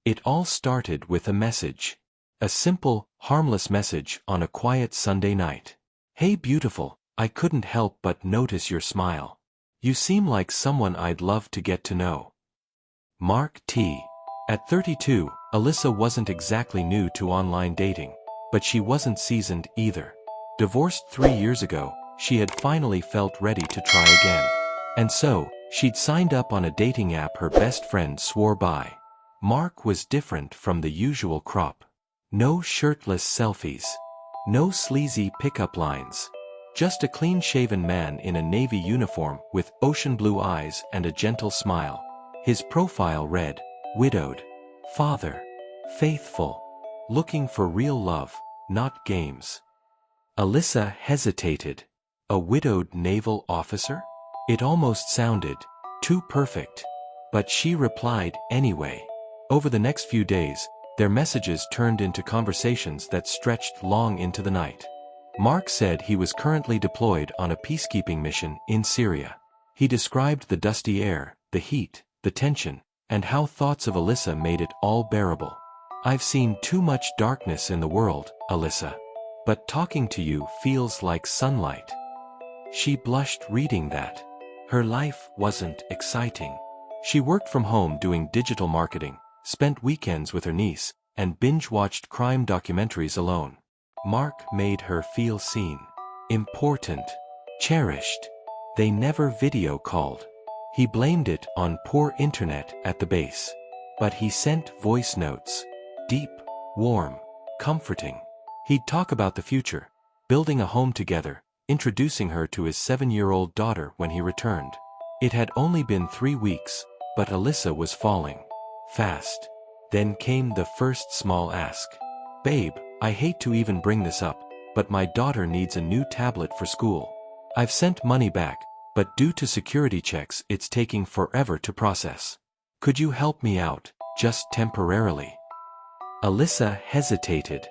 It all started with a message. A simple, harmless message on a quiet Sunday night. "Hey beautiful, I couldn't help but notice your smile. You seem like someone I'd love to get to know." Mark T. At 32, Alyssa wasn't exactly new to online dating, but she wasn't seasoned either. Divorced 3 years ago, she had finally felt ready to try again. And so, she'd signed up on a dating app her best friend swore by. Mark was different from the usual crop. No shirtless selfies. No sleazy pickup lines. Just a clean-shaven man in a navy uniform with ocean blue eyes and a gentle smile. His profile read, "Widowed. Father. Faithful. Looking for real love, not games." Alyssa hesitated. A widowed naval officer? It almost sounded too perfect. But she replied anyway. Over the next few days, their messages turned into conversations that stretched long into the night. Mark said he was currently deployed on a peacekeeping mission in Syria. He described the dusty air, the heat, the tension, and how thoughts of Alyssa made it all bearable. "I've seen too much darkness in the world, Alyssa. But talking to you feels like sunlight." She blushed reading that. Her life wasn't exciting. She worked from home doing digital marketing, spent weekends with her niece, and binge-watched crime documentaries alone. Mark made her feel seen, important, cherished. They never video called. He blamed it on poor internet at the base. But he sent voice notes. Deep, warm, comforting. He'd talk about the future, building a home together, introducing her to his 7-year-old daughter when he returned. It had only been 3 weeks, but Alyssa was falling. Fast. Then came the first small ask. "Babe, I hate to even bring this up, but my daughter needs a new tablet for school. I've sent money back, but due to security checks it's taking forever to process. Could you help me out, just temporarily?" Alyssa hesitated.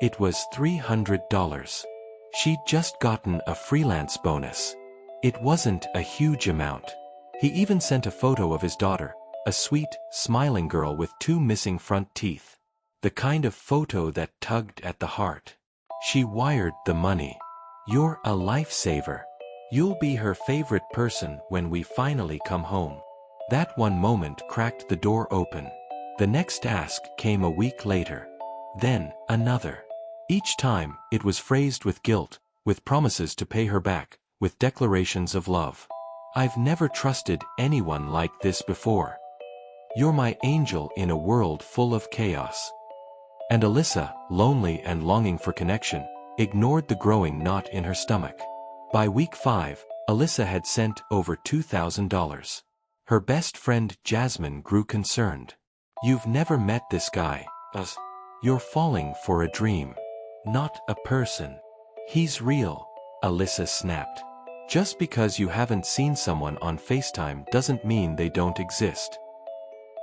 It was $300. She'd just gotten a freelance bonus. It wasn't a huge amount. He even sent a photo of his daughter, a sweet, smiling girl with 2 missing front teeth. The kind of photo that tugged at the heart. She wired the money. "You're a lifesaver. You'll be her favorite person when we finally come home." That one moment cracked the door open. The next ask came a week later. Then, another. Each time, it was phrased with guilt, with promises to pay her back, with declarations of love. "I've never trusted anyone like this before. You're my angel in a world full of chaos." And Alyssa, lonely and longing for connection, ignored the growing knot in her stomach. By week 5, Alyssa had sent over $2,000. Her best friend Jasmine grew concerned. "You've never met this guy, us. You're falling for a dream. Not a person." "He's real," Alyssa snapped. "Just because you haven't seen someone on FaceTime doesn't mean they don't exist."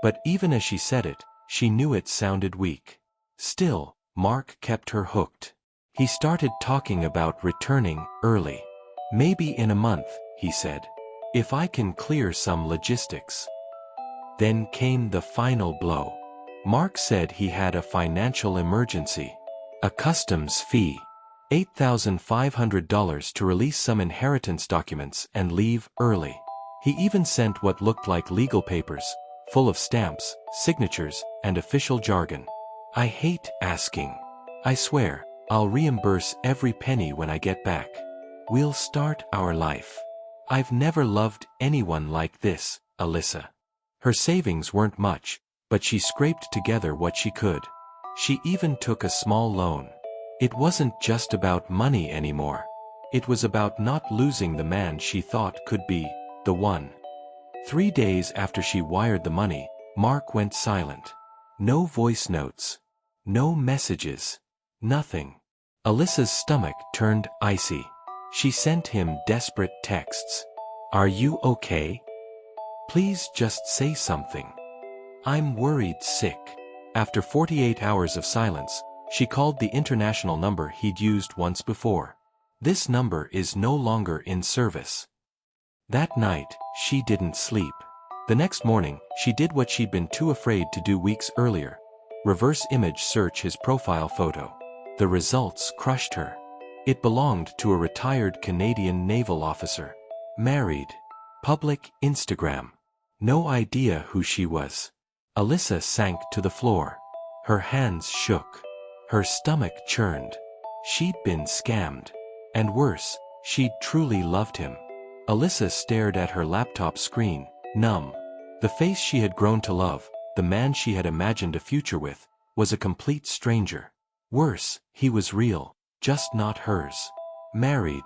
But even as she said it, she knew it sounded weak. Still, Mark kept her hooked. He started talking about returning early. "Maybe in a month," he said. "If I can clear some logistics." Then came the final blow. Mark said he had a financial emergency. A customs fee. $8,500 to release some inheritance documents and leave early. He even sent what looked like legal papers, full of stamps, signatures, and official jargon. "I hate asking. I swear, I'll reimburse every penny when I get back. We'll start our life. I've never loved anyone like this, Alyssa." Her savings weren't much, but she scraped together what she could. She even took a small loan. It wasn't just about money anymore. It was about not losing the man she thought could be the one. 3 days after she wired the money, Mark went silent. No voice notes. No messages. Nothing. Alyssa's stomach turned icy. She sent him desperate texts. "Are you okay? Please just say something. I'm worried sick." After 48 hours of silence, she called the international number he'd used once before. "This number is no longer in service." That night, she didn't sleep. The next morning, she did what she'd been too afraid to do weeks earlier. Reverse image search his profile photo. The results crushed her. It belonged to a retired Canadian naval officer. Married. Public Instagram. No idea who she was. Alyssa sank to the floor. Her hands shook. Her stomach churned. She'd been scammed. And worse, she'd truly loved him. Alyssa stared at her laptop screen, numb. The face she had grown to love, the man she had imagined a future with, was a complete stranger. Worse, he was real, just not hers. Married.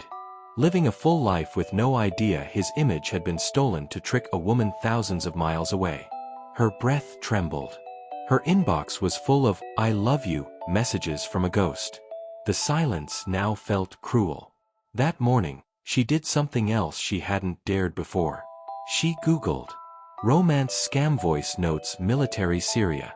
Living a full life with no idea his image had been stolen to trick a woman thousands of miles away. Her breath trembled. Her inbox was full of "I love you" messages from a ghost. The silence now felt cruel. That morning, she did something else she hadn't dared before. She Googled romance scam voice notes military Syria.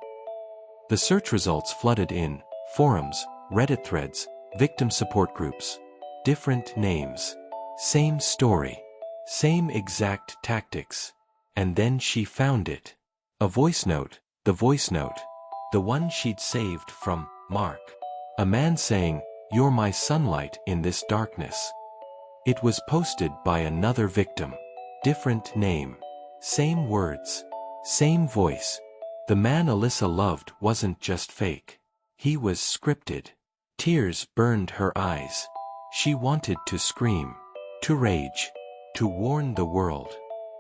The search results flooded in: forums, Reddit threads, victim support groups. Different names. Same story. Same exact tactics. And then she found it. A voice note. The voice note. The one she'd saved from Mark. A man saying, "You're my sunlight in this darkness." It was posted by another victim. Different name. Same words. Same voice. The man Alyssa loved wasn't just fake. He was scripted. Tears burned her eyes. She wanted to scream. To rage. To warn the world.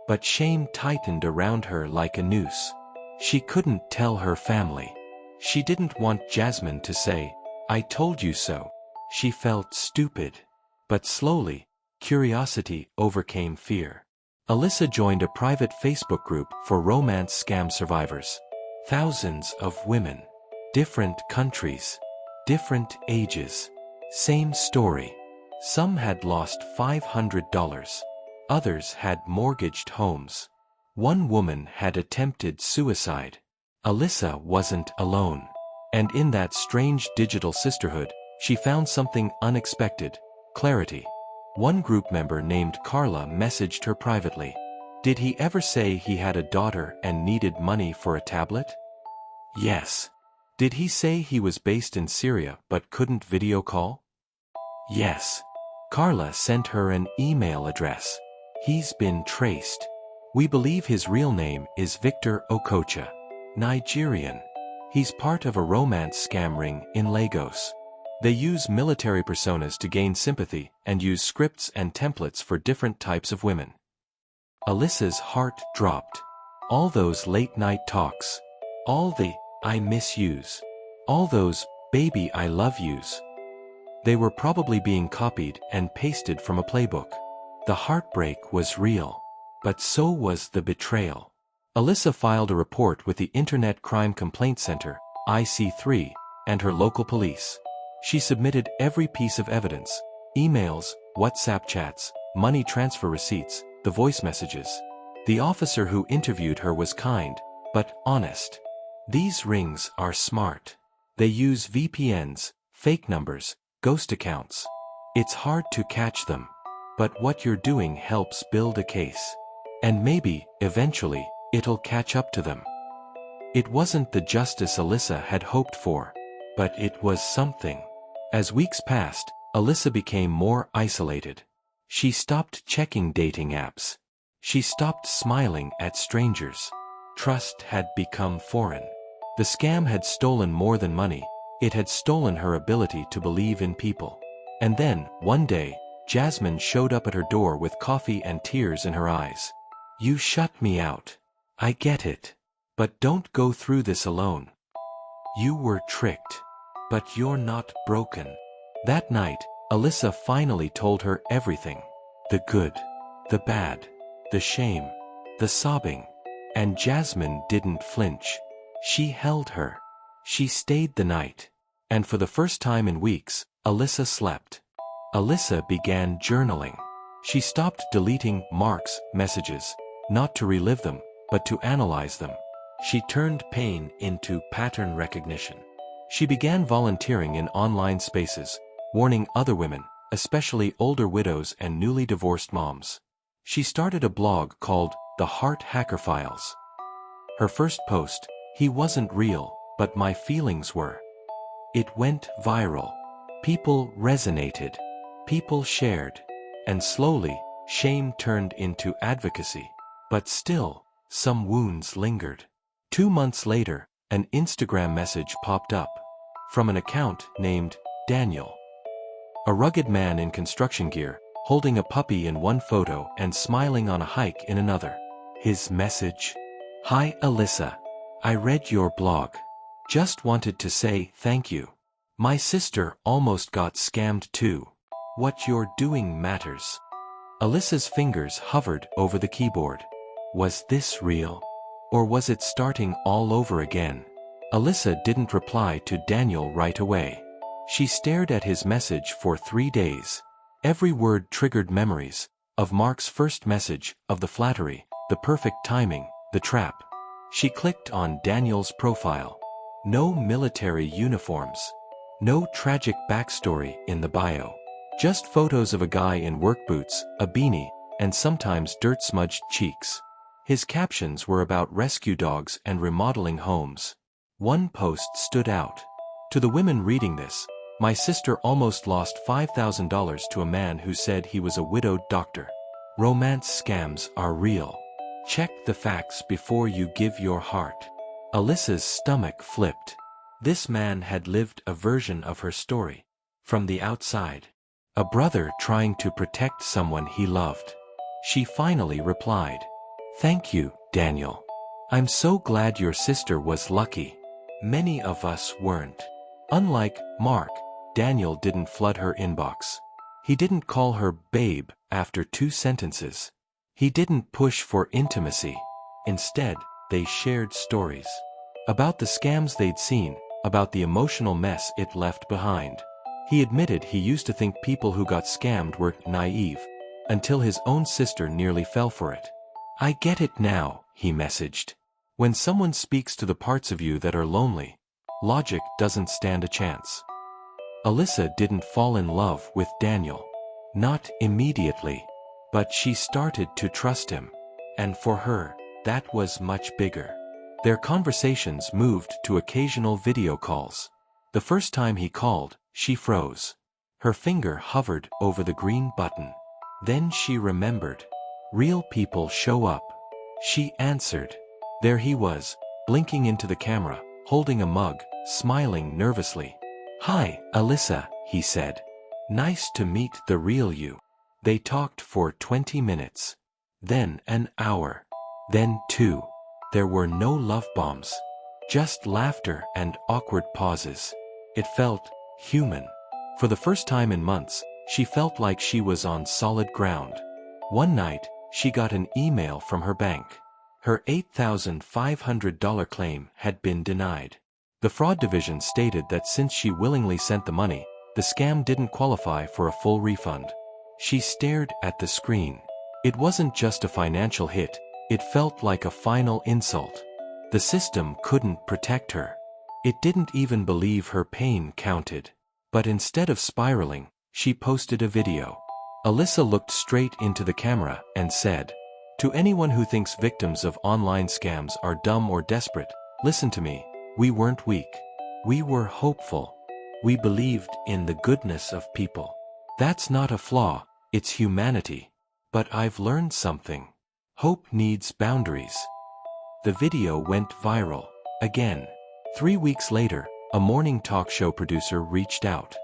But shame tightened around her like a noose. She couldn't tell her family. She didn't want Jasmine to say, "I told you so." She felt stupid. But slowly, curiosity overcame fear. Alyssa joined a private Facebook group for romance scam survivors. Thousands of women. Different countries. Different ages. Same story. Some had lost $500. Others had mortgaged homes. One woman had attempted suicide. Alyssa wasn't alone. And in that strange digital sisterhood, she found something unexpected: clarity. One group member named Carla messaged her privately. Did he ever say he had a daughter and needed money for a tablet? Yes. Did he say he was based in Syria but couldn't video call? Yes. Carla sent her an email address. He's been traced. We believe his real name is Victor Okocha. Nigerian. He's part of a romance scam ring in Lagos. They use military personas to gain sympathy and use scripts and templates for different types of women. Alyssa's heart dropped. All those late-night talks. All the "I miss yous." All those "baby I love yous." They were probably being copied and pasted from a playbook. The heartbreak was real. But so was the betrayal. Alyssa filed a report with the Internet Crime Complaint Center, IC3, and her local police. She submitted every piece of evidence: emails, WhatsApp chats, money transfer receipts, the voice messages. The officer who interviewed her was kind, but honest. These rings are smart. They use VPNs, fake numbers, ghost accounts. It's hard to catch them. But what you're doing helps build a case. And maybe, eventually, it'll catch up to them. It wasn't the justice Alyssa had hoped for. But it was something. As weeks passed, Alyssa became more isolated. She stopped checking dating apps. She stopped smiling at strangers. Trust had become foreign. The scam had stolen more than money. It had stolen her ability to believe in people. And then, one day, Jasmine showed up at her door with coffee and tears in her eyes. "You shut me out. I get it. But don't go through this alone. You were tricked. But you're not broken." That night, Alyssa finally told her everything. The good. The bad. The shame. The sobbing. And Jasmine didn't flinch. She held her. She stayed the night. And for the first time in weeks, Alyssa slept. Alyssa began journaling. She stopped deleting Mark's messages, not to relive them, but to analyze them. She turned pain into pattern recognition. She began volunteering in online spaces, warning other women, especially older widows and newly divorced moms. She started a blog called The Heart Hacker Files. Her first post, "He wasn't real, but my feelings were." It went viral. People resonated. People shared. And slowly, shame turned into advocacy. But still, some wounds lingered. 2 months later, an Instagram message popped up. From an account named Daniel. A rugged man in construction gear, holding a puppy in one photo and smiling on a hike in another. His message? "Hi Alyssa. I read your blog. Just wanted to say thank you. My sister almost got scammed too. What you're doing matters." Alyssa's fingers hovered over the keyboard. Was this real? Or was it starting all over again? Alyssa didn't reply to Daniel right away. She stared at his message for 3 days. Every word triggered memories of Mark's first message, of the flattery, the perfect timing, the trap. She clicked on Daniel's profile. No military uniforms. No tragic backstory in the bio. Just photos of a guy in work boots, a beanie, and sometimes dirt-smudged cheeks. His captions were about rescue dogs and remodeling homes. One post stood out. To the women reading this, "My sister almost lost $5,000 to a man who said he was a widowed doctor. Romance scams are real. Check the facts before you give your heart." Alyssa's stomach flipped. This man had lived a version of her story. From the outside. A brother trying to protect someone he loved. She finally replied. "Thank you, Daniel. I'm so glad your sister was lucky. Many of us weren't." Unlike Mark, Daniel didn't flood her inbox. He didn't call her babe after 2 sentences. He didn't push for intimacy. Instead, they shared stories. About the scams they'd seen, about the emotional mess it left behind. He admitted he used to think people who got scammed were naive, until his own sister nearly fell for it. "I get it now," he messaged. "When someone speaks to the parts of you that are lonely, logic doesn't stand a chance." Alyssa didn't fall in love with Daniel. Not immediately. But she started to trust him. And for her, that was much bigger. Their conversations moved to occasional video calls. The first time he called, she froze. Her finger hovered over the green button. Then she remembered. Real people show up. She answered. There he was, blinking into the camera, holding a mug, smiling nervously. "Hi, Alyssa," he said. "Nice to meet the real you." They talked for 20 minutes. Then an hour. Then 2. There were no love bombs. Just laughter and awkward pauses. It felt human. For the first time in months, she felt like she was on solid ground. One night, she got an email from her bank. Her $8,500 claim had been denied. The fraud division stated that since she willingly sent the money, the scam didn't qualify for a full refund. She stared at the screen. It wasn't just a financial hit, it felt like a final insult. The system couldn't protect her. It didn't even believe her pain counted. But instead of spiraling, she posted a video. Alyssa looked straight into the camera and said, "To anyone who thinks victims of online scams are dumb or desperate, listen to me. We weren't weak. We were hopeful. We believed in the goodness of people. That's not a flaw, it's humanity. But I've learned something. Hope needs boundaries." The video went viral. Again. 3 weeks later, a morning talk show producer reached out.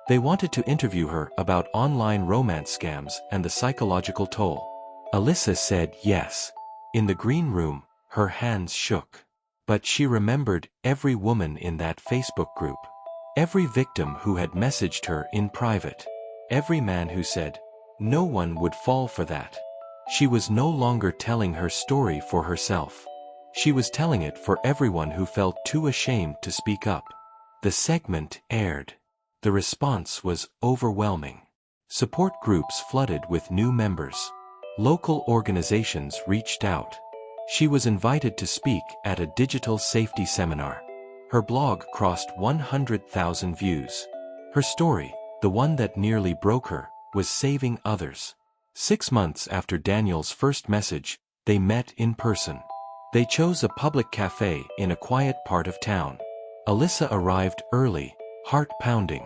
They wanted to interview her about online romance scams and the psychological toll. Alyssa said yes. In the green room, her hands shook. But she remembered every woman in that Facebook group. Every victim who had messaged her in private. Every man who said, no one would fall for that. She was no longer telling her story for herself. She was telling it for everyone who felt too ashamed to speak up. The segment aired. The response was overwhelming. Support groups flooded with new members. Local organizations reached out. She was invited to speak at a digital safety seminar. Her blog crossed 100,000 views. Her story, the one that nearly broke her, was saving others. 6 months after Daniel's first message, They met in person. They chose a public cafe in a quiet part of town. Alyssa arrived early, heart pounding.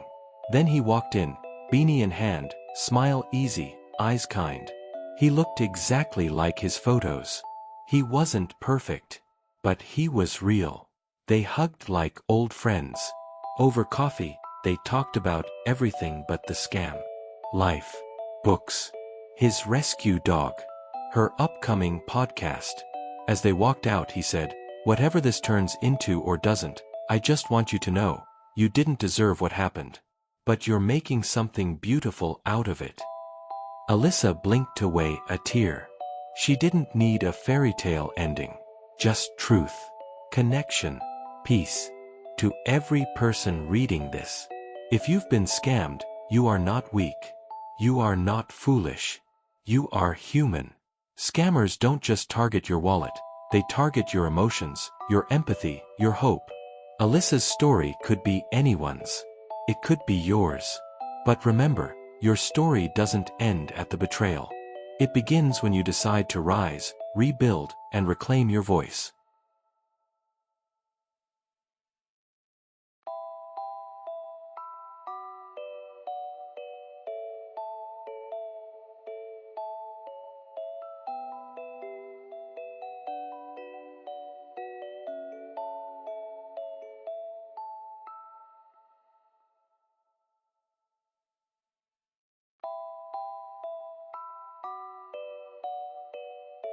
Then he walked in, beanie in hand, smile easy, eyes kind. He looked exactly like his photos. He wasn't perfect, but he was real. They hugged like old friends. Over coffee, they talked about everything but the scam. Life, books, his rescue dog, her upcoming podcast. As they walked out, he said, "Whatever this turns into or doesn't, I just want you to know, you didn't deserve what happened. But you're making something beautiful out of it." Alyssa blinked away a tear. She didn't need a fairy tale ending. Just truth, connection, peace. To every person reading this, if you've been scammed, you are not weak. You are not foolish. You are human. Scammers don't just target your wallet, they target your emotions, your empathy, your hope. Alyssa's story could be anyone's. It could be yours. But remember, your story doesn't end at the betrayal. It begins when you decide to rise, rebuild, and reclaim your voice.